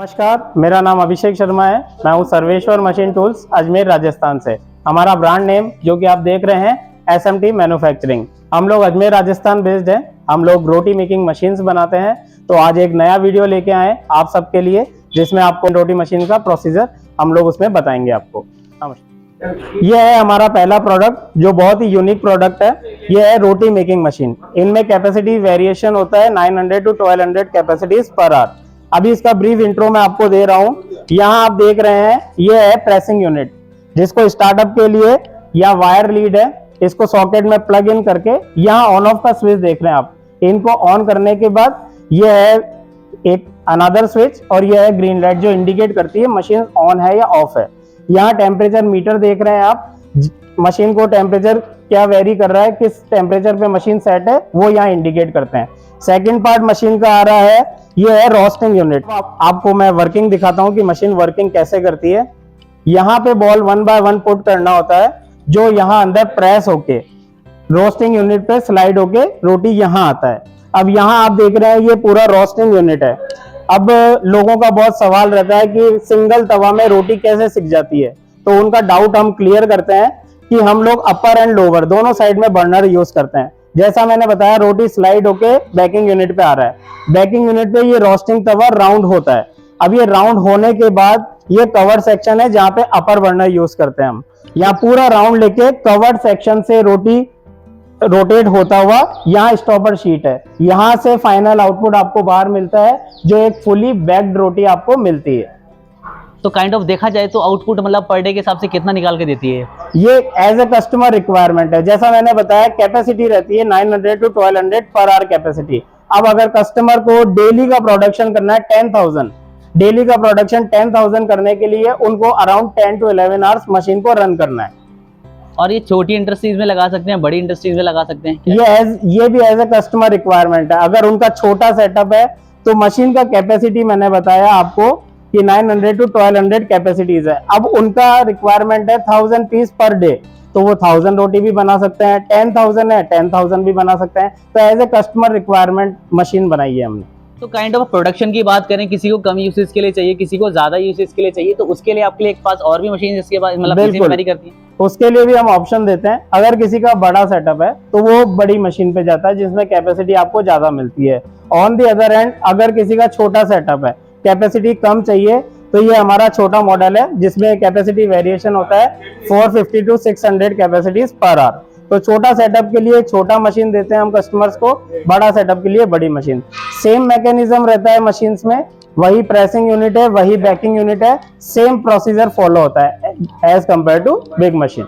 नमस्कार, मेरा नाम अभिषेक शर्मा है। मैं हूं सर्वेश्वर मशीन टूल्स अजमेर राजस्थान से। हमारा ब्रांड नेम जो कि आप देख रहे हैं SMT मैन्युफैक्चरिंग। हम लोग अजमेर राजस्थान बेस्ड हैं। हम लोग रोटी मेकिंग मशीन्स बनाते हैं। तो आज एक नया वीडियो लेके आए आप सबके लिए, जिसमें आपको रोटी मशीन का प्रोसीजर हम लोग उसमें बताएंगे आपको। ये है हमारा पहला प्रोडक्ट जो बहुत ही यूनिक प्रोडक्ट है। ये है रोटी मेकिंग मशीन। इनमें कैपेसिटी वेरिएशन होता है 900 to 1200 कैपेसिटीज पर आवर। अभी इसका ब्रीफ इंट्रो मैं आपको दे रहा हूँ। यहाँ आप देख रहे हैं ये है प्रेसिंग यूनिट, जिसको स्टार्टअप के लिए या वायर लीड है, इसको सॉकेट में प्लग इन करके यहाँ ऑन ऑफ का स्विच देख रहे हैं आप। इनको ऑन करने के बाद ये है एक अनदर स्विच और ये है ग्रीन लाइट जो इंडिकेट करती है मशीन ऑन है या ऑफ है। यहाँ टेम्परेचर मीटर देख रहे हैं आप। मशीन को टेम्परेचर क्या वेरी कर रहा है, किस टेम्परेचर पे मशीन सेट है, वो यहाँ इंडिकेट करते हैं। सेकंड पार्ट मशीन का आ रहा है, ये है रोस्टिंग यूनिट। आपको मैं वर्किंग दिखाता हूँ कि मशीन वर्किंग कैसे करती है। यहाँ पे बॉल 1 by 1 पुट करना होता है, जो यहाँ अंदर प्रेस होके रोस्टिंग यूनिट पे स्लाइड होके रोटी यहाँ आता है। अब यहाँ आप देख रहे हैं ये पूरा रोस्टिंग यूनिट है। अब लोगों का बहुत सवाल रहता है कि सिंगल तवा में रोटी कैसे सिक जाती है, तो उनका डाउट हम क्लियर करते हैं कि हम लोग अपर एंड लोअर दोनों साइड में बर्नर यूज करते हैं। जैसा मैंने बताया, रोटी स्लाइड होके बेकिंग यूनिट पे आ रहा है। बेकिंग यूनिट पे ये रोस्टिंग तवा राउंड होता है। अब ये राउंड होने के बाद ये कवर सेक्शन है जहाँ पे अपर बर्नर यूज करते हैं हम। यहाँ पूरा राउंड लेके कवर्ड सेक्शन से रोटी रोटेट होता हुआ यहाँ स्टॉपर शीट है। यहाँ से फाइनल आउटपुट आपको बाहर मिलता है, जो एक फुली बेक्ड रोटी आपको मिलती है। तो काइंड ऑफ देखा जाए तो आउटपुट मतलब पर डे के हिसाब से कितना निकाल के देती है? ये एज ए कस्टमर रिक्वायरमेंट है। जैसा मैंने बताया, कैपेसिटी रहती है 900 to 1200 पर आवर कैपेसिटी। अब अगर कस्टमर को डेली का प्रोडक्शन करना है 10,000, डेली का प्रोडक्शन 10,000 करने के लिए उनको अराउंड 10 to 11 आवर्स मशीन को रन करना है। और ये छोटी इंडस्ट्रीज में लगा सकते हैं, बड़ी इंडस्ट्रीज में लगा सकते हैं? ये भी एज ए कस्टमर रिक्वायरमेंट है। अगर उनका छोटा सेटअप है तो मशीन का कैपेसिटी मैंने बताया आपको कि 900 to 1200 कैपेसिटीज है। अब उनका रिक्वायरमेंट है 1000 पीस पर डे, तो वो 1000 रोटी भी बना सकते हैं। 10,000 है 10,000 भी बना सकते हैं। तो as a customer requirement machine बनाई है हमने। तो काइंड ऑफ प्रोडक्शन की बात करें, किसी को कम यूसेज के लिए चाहिए, किसी को ज्यादा यूसेज के लिए चाहिए, तो उसके लिए आपके लिए पास और भी मशीन जिसके पास मतलब वेरी करती है, उसके लिए भी हम ऑप्शन देते हैं। अगर किसी का बड़ा सेटअप है तो वो बड़ी मशीन पे जाता है, जिसमें कैपेसिटी आपको ज्यादा मिलती है। ऑन दी अदर हैंड, अगर किसी का छोटा सेटअप है, कैपेसिटी कम चाहिए, तो ये हमारा छोटा मॉडल है जिसमें कैपेसिटी वेरिएशन होता है 450 to 600 कैपेसिटीज पर आवर। तो छोटा सेटअप के लिए छोटा मशीन देते हैं हम कस्टमर्स को, बड़ा सेटअप के लिए बड़ी मशीन। सेम मैकेनिज्म रहता है मशीन्स में, वही प्रेसिंग यूनिट है, वही बेकिंग यूनिट है, सेम प्रोसीजर फॉलो होता है as compared to big machine.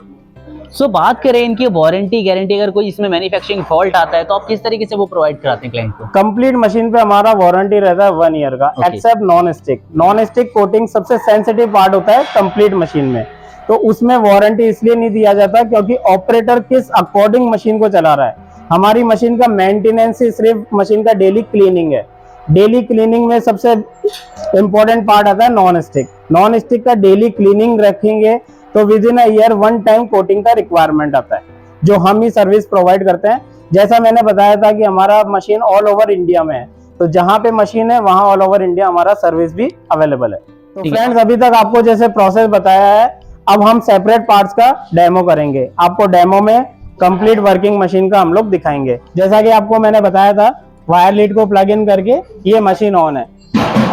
So बात करें इनकी वारंटी गारंटी, अगर कोई इसमें मैन्युफैक्चरिंग फॉल्ट आता है तो आप किस तरीके से वो प्रोवाइड कराते हैं क्लाइंट को? कंप्लीट मशीन पे हमारा वारंटी रहता है 1 ईयर का, except non stick. Non stick coating सबसे सेंसिटिव पार्ट होता है कंप्लीट मशीन में, तो उसमें वारंटी इसलिए नहीं दिया जाता क्योंकि ऑपरेटर किस अकॉर्डिंग मशीन को चला रहा है। हमारी मशीन का मेंटेनेंस ही सिर्फ मशीन का डेली क्लीनिंग है। डेली क्लीनिंग में सबसे इंपॉर्टेंट पार्ट आता है नॉन स्टिक। नॉन स्टिक का डेली क्लीनिंग रखेंगे तो with in a year 1 time coating का रिक्वायरमेंट आता है, जो हम ही सर्विस प्रोवाइड करते हैं। जैसा मैंने बताया था कि हमारा मशीन ऑल ओवर इंडिया में है, तो जहां पे मशीन है वहां ऑल ओवर इंडिया हमारा सर्विस भी अवेलेबल है। तो फ्रेंड्स, अभी तक आपको जैसे प्रोसेस बताया है, अब हम सेपरेट पार्ट्स का डेमो करेंगे। आपको डेमो में कंप्लीट वर्किंग मशीन का हम लोग दिखाएंगे। जैसा कि आपको मैंने बताया था, वायर लीड को प्लग इन करके ये मशीन ऑन है,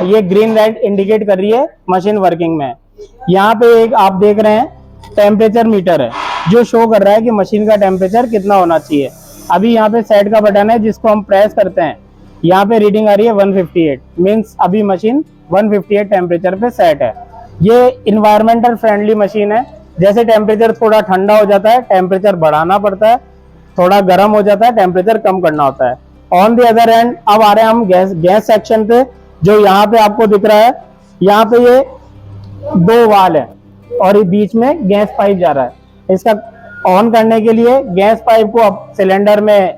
ये ग्रीन लाइट इंडिकेट कर रही है मशीन वर्किंग में। यहाँ पे एक आप देख रहे हैं टेम्परेचर मीटर है, जो शो कर रहा है कि मशीन का टेम्परेचर कितना होना चाहिए। अभी यहाँ पे सेट का बटन है, जिसको हम प्रेस करते हैं, यहाँ पे रीडिंग आ रही है 158, मीन्स अभी मशीन 158 टेम्परेचर पे सेट है। ये इन्वायरमेंटल फ्रेंडली मशीन है। जैसे टेम्परेचर थोड़ा ठंडा हो जाता है, टेम्परेचर बढ़ाना पड़ता है, थोड़ा गर्म हो जाता है, टेम्परेचर कम करना होता है। ऑन दी अदर हैंड, अब आ रहे हैं हम गैस सेक्शन पे, जो यहाँ पे आपको दिख रहा है। यहाँ पे ये 2 वाल है और ये बीच में गैस पाइप जा रहा है। इसका ऑन करने के लिए गैस पाइप को अब सिलेंडर में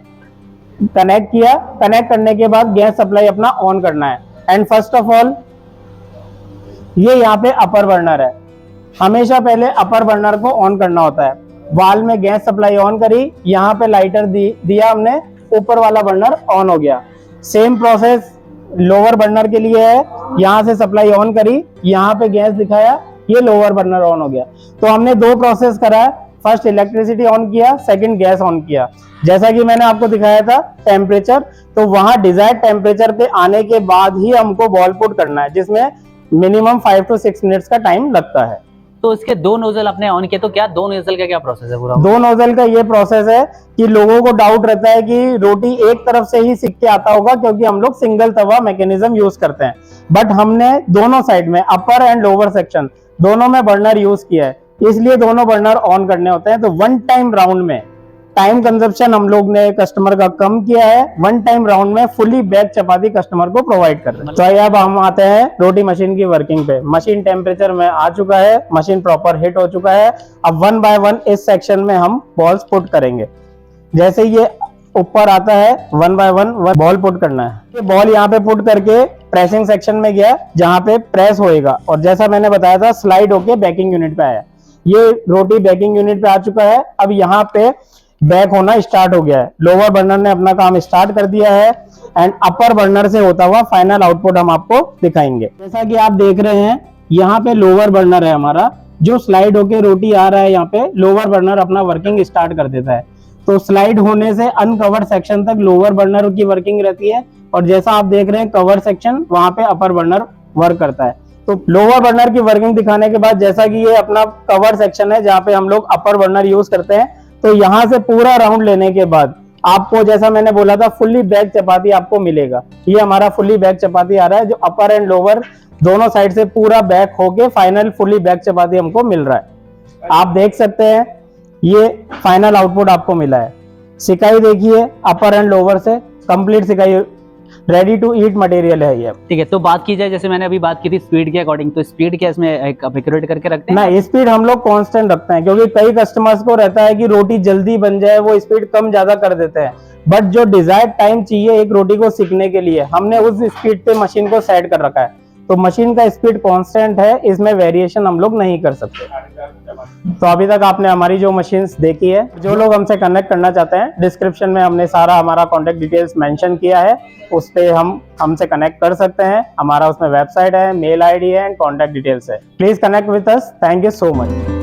कनेक्ट किया, कनेक्ट करने के बाद गैस सप्लाई अपना ऑन करना है। एंड फर्स्ट ऑफ ऑल, ये यहाँ पे अपर बर्नर है। हमेशा पहले अपर बर्नर को ऑन करना होता है। वाल में गैस सप्लाई ऑन करी, यहाँ पे लाइटर दिया हमने, ऊपर वाला बर्नर ऑन हो गया। सेम प्रोसेस लोअर बर्नर के लिए है, यहाँ से सप्लाई ऑन करी, यहाँ पे गैस दिखाया, ये लोअर बर्नर ऑन हो गया। तो हमने दो प्रोसेस करा है, फर्स्ट इलेक्ट्रिसिटी ऑन किया, सेकंड गैस ऑन किया। जैसा कि मैंने आपको दिखाया था टेम्परेचर, तो वहां डिजायर्ड टेम्परेचर पे आने के बाद ही हमको बॉल पुट करना है, जिसमें मिनिमम 5 to 6 मिनट्स का टाइम लगता है। तो इसके दो नोजल आपने ऑन किए, तो क्या दो नोजल का क्या प्रोसेस है पूरा? दो नोजल का ये प्रोसेस है कि लोगों को डाउट रहता है कि रोटी एक तरफ से ही सिक के आता होगा, क्योंकि हम लोग सिंगल तवा मैकेनिज्म यूज करते हैं, बट हमने दोनों साइड में अपर एंड लोअर सेक्शन दोनों में बर्नर यूज किया है, इसलिए दोनों बर्नर ऑन करने होते हैं। तो वन टाइम राउंड में टाइम कंजप्शन हम लोग ने कस्टमर का कम किया है, वन टाइम राउंड में फुली बेक चपाती कस्टमर को प्रोवाइड कर रहे हैं। तो अब हम आते हैं रोटी मशीन की वर्किंग पे। मशीन टेम्परेचर में आ चुका है, मशीन प्रॉपर हिट हो चुका है। अब 1 by 1 इस सेक्शन में हम बॉल्स पुट करेंगे। जैसे ये ऊपर आता है 1 by 1 बॉल पुट करना है। ये बॉल यहाँ पे पुट करके प्रेसिंग सेक्शन में गया, जहाँ पे प्रेस होएगा, और जैसा मैंने बताया था स्लाइड होके बेकिंग यूनिट पे आया। ये रोटी बेकिंग यूनिट पे आ चुका है। अब यहाँ पे बैक होना स्टार्ट हो गया है। लोअर बर्नर ने अपना काम स्टार्ट कर दिया है एंड अपर बर्नर से होता हुआ फाइनल आउटपुट हम आपको दिखाएंगे। जैसा कि आप देख रहे हैं, यहाँ पे लोअर बर्नर है हमारा, जो स्लाइड होके रोटी आ रहा है, यहाँ पे लोअर बर्नर अपना वर्किंग स्टार्ट कर देता है। तो स्लाइड होने से अनकवर्ड सेक्शन तक लोअर बर्नर की वर्किंग रहती है, और जैसा आप देख रहे हैं कवर सेक्शन, वहां पे अपर बर्नर वर्क करता है। तो लोअर बर्नर की वर्किंग दिखाने के बाद, जैसा कि ये अपना कवर सेक्शन है जहाँ पे हम लोग अपर बर्नर यूज करते हैं, तो यहाँ से पूरा राउंड लेने के बाद आपको, जैसा मैंने बोला था, फुल्ली बैक चपाती आपको मिलेगा। ये हमारा फुल्ली बैक चपाती आ रहा है, जो अपर एंड लोअर दोनों साइड से पूरा बैक होके फाइनल फुल्ली बैक चपाती हमको मिल रहा है। आप देख सकते हैं ये फाइनल आउटपुट आपको मिला है। सिकाई देखिए, अपर एंड लोअर से कंप्लीट सिकाई, रेडी टू ईट मटेरियल है ये। ठीक है, तो बात की जाए, जैसे मैंने अभी बात की थी स्पीड के अकॉर्डिंग, तो स्पीड क्या इसमें एक्यूरेट करके रखते हैं? ना, स्पीड हम लोग कांस्टेंट रखते हैं, क्योंकि कई कस्टमर्स को रहता है कि रोटी जल्दी बन जाए, वो स्पीड कम ज्यादा कर देते हैं, बट जो डिजायर्ड टाइम चाहिए एक रोटी को सिकने के लिए, हमने उस स्पीड पे मशीन को सेट कर रखा है। तो मशीन का स्पीड कांस्टेंट है, इसमें वेरिएशन हम लोग नहीं कर सकते। तो अभी तक आपने हमारी जो मशीन्स देखी है, जो लोग हमसे कनेक्ट करना चाहते हैं, डिस्क्रिप्शन में हमने सारा हमारा कॉन्टेक्ट डिटेल्स मेंशन किया है, उस पे हमसे कनेक्ट कर सकते हैं। हमारा उसमें वेबसाइट है, मेल आईडी है एंड कॉन्टेक्ट डिटेल्स है। Please connect with us. Thank you so much.